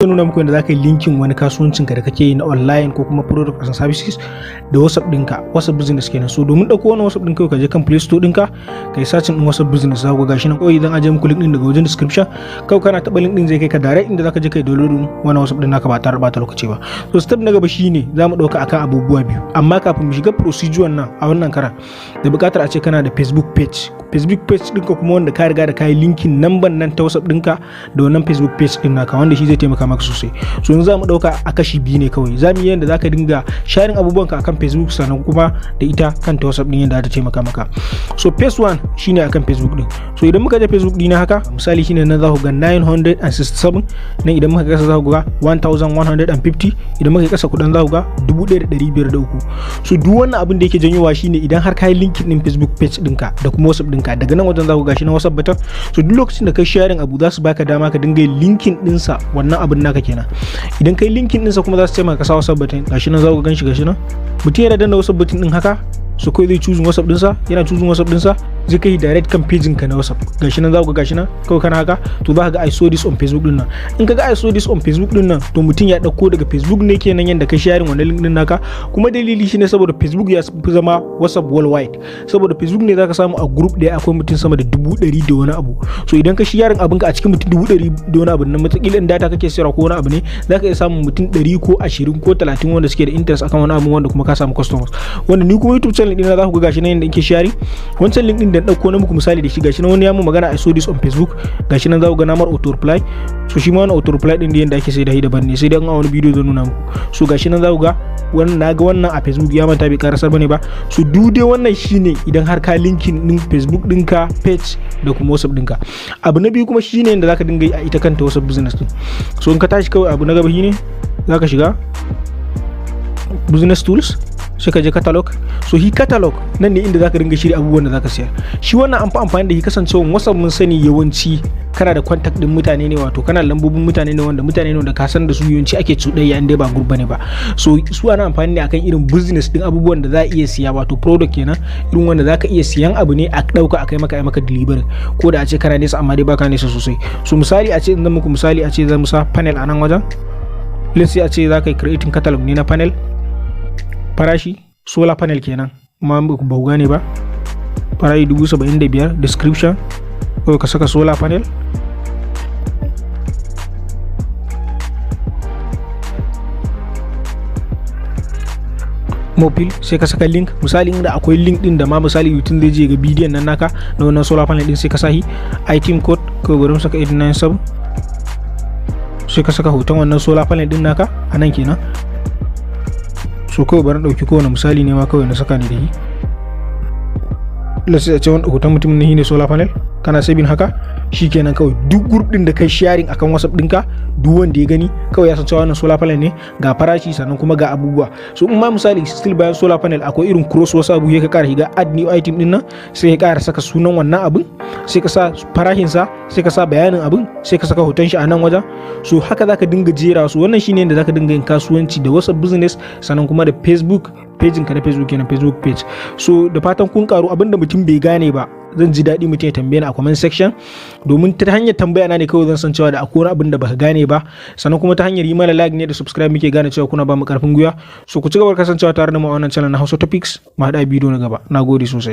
zan nuna muku yadda za ka yi linkin wani kasuwancin ka da kake yi na online ko kuma product and services da WhatsApp ɗinka, WhatsApp business kenan. So domin ɗauko wannan WhatsApp ɗinka ka je kan Play Store ɗinka ka yi searching ɗin WhatsApp business, za ku ga gashi nan kawai idan aje muku link ɗin daga wajen description, kawai kana taɓa link ɗin zai kai ka direct inda za ka je kai downloading wannan WhatsApp ɗin naka ba tare da ɓata lokaci ba. So step na gaba shine za mu ɗauka akan abubuwa biyu, amma kafin mu shiga procedure nan a wannan karan da buƙatar a ce kana da Facebook page ɗinka kuma wanda ka riga da ka yi linkin number nan ta WhatsApp ɗinka da wannan Facebook page ɗin naka, wanda shi zai taimaka maka sosai. So yanzu za mu ɗauka a kashi biyu ne kawai, za mu yi yadda za ka dinga sharing abubuwanka akan Facebook sannan kuma da ita kanta WhatsApp ɗin yadda ta taimaka maka. So phase 1 shine akan Facebook ɗin. So idan muka je Facebook ɗin haka misali shine nan za ku ga 967, nan idan muka kasa za ku ga 1150, idan muka kasa kuɗin za ku ga 1503. So duk wannan abin da yake janyowa shine idan har ka yi linkin ɗin Facebook page ɗinka da kuma WhatsApp ɗinka, daga nan wajen za ku gashi na WhatsApp button. So duk lokacin da kai sharing abu za su baka dama ka dinga yin linkin ɗinsa wannan abin naka kenan. Idan kai linkin ɗinsa kuma za su taimaka ka sa WhatsApp button, gashi nan za ku ganshi gashi nan mutum yana danna WhatsApp button ɗin haka, so kai zai choose WhatsApp ɗinsa, yana choose WhatsApp ɗinsa zai kai direct kan page ka na WhatsApp. Gashi nan za ku ga gashi nan kawai kana haka to za ka ga I saw this on Facebook ɗin nan. In ka ga I saw this on Facebook ɗin nan to mutum ya ɗauko daga Facebook ne kenan yanda kai sharing wannan link ɗin naka, kuma dalili shine saboda Facebook ya fi zama WhatsApp worldwide, saboda Facebook ne za ka samu a group ɗaya akwai mutum sama da 100,000 da wani abu. So idan ka sharing abinka a cikin mutum 100,000 da wani abu nan matakila in data kake sayarwa ko wani abu ne za ka iya samun mutum 100 ko 20 ko 30 wanda suke da interest akan wani abu wanda kuma ka samu customers. Wanda ni kuma YouTube channel ɗina za ku ga gashi nan yanda in ke sharing wancan link ɗin da ɗauko na muku misali da shi, gashi nan wani ya mu magana I saw this on Facebook, gashi nan za ku ga namar auto reply. So shi ma wani auto reply ɗin da yanda ake sai da daban ne, sai dai an a wani bidiyo zan nuna muku. So gashi nan za ku ga wannan na ga wannan a Facebook ya manta bai karasar bane ba. So duk dai wannan shine idan har ka linkin ɗin Facebook ɗinka page da kuma WhatsApp ɗinka. Abu na biyu kuma shine yanda zaka dinga yi a ita kanta WhatsApp business ɗin. So in ka tashi kawai abu na gaba shine zaka shiga business tools sai ka je catalog. So hi catalog nan ne inda zaka dinga shirya abubuwan da zaka sayar. Shi wannan an fi amfani da shi kasancewa WhatsApp mun sani yawanci kana da contact din mutane ne, wato kana da lambobin mutane ne wanda ka san da su yawanci ake cuɗayya inda ba group bane ba. So su ana amfani ne akan irin business din abubuwan da za a iya siya, wato product kenan, irin wanda zaka iya siyan abu ne a dauka akai maka delivery, ko da a ce kana nesa amma dai baka nesa sosai. So misali a ce idan muku misali a ce zan musa panel a nan wajen, let's say a ce zaka yi creating catalog ne na panel, farashi solar panel kenan kuma ba ku gane ba, farashi 75,000, description ko ka saka solar panel, mobile sai ka saka link. Misali inda akwai link din da ma misali mutum zai je ga bidiyon nan naka na wannan solar panel din sai ka sahi item code ko gurin saka 897, sai ka saka hoton wannan solar panel din naka a nan kenan. So kawai bari dauki kowane misali ne ma kawai na saka ni da shi, sai a ce wani hoton mutum ne solar panel, kana sabin haka shikenan. Kawai duk group din da kai sharing akan WhatsApp ɗinka duk wanda ya gani kawai ya san cewa wannan solar panel ne, ga farashi sannan kuma ga abubuwa. So in ma misali still bayan solar panel akwai irin cross wasu abu ya ka kara shiga add new item din nan, sai ya kara saka sunan wannan abin, sai ka sa farashin sa, sai ka sa bayanin abin, sai ka saka hoton shi a nan wajen. So haka zaka dinga jera su. Wannan shine yadda zaka dinga yin kasuwanci da WhatsApp business sannan kuma da Facebook page ka na Facebook kenan, Facebook page. So da fatan kun karu. Abinda mutum bai gane ba zan ji daɗi mutum ya tambaye ni a comment section, domin ta hanyar tambaya na ne kawai zan san cewa da akwai abin da baka gane ba, sannan kuma ta hanyar yi mana like ne da subscribe muke gane cewa kuna ba mu karfin gwiwa. So ku ci gaba da kasancewa tare da mu a wannan channel na Hausa Topics, mu haɗa bidiyo na gaba. Nagode sosai.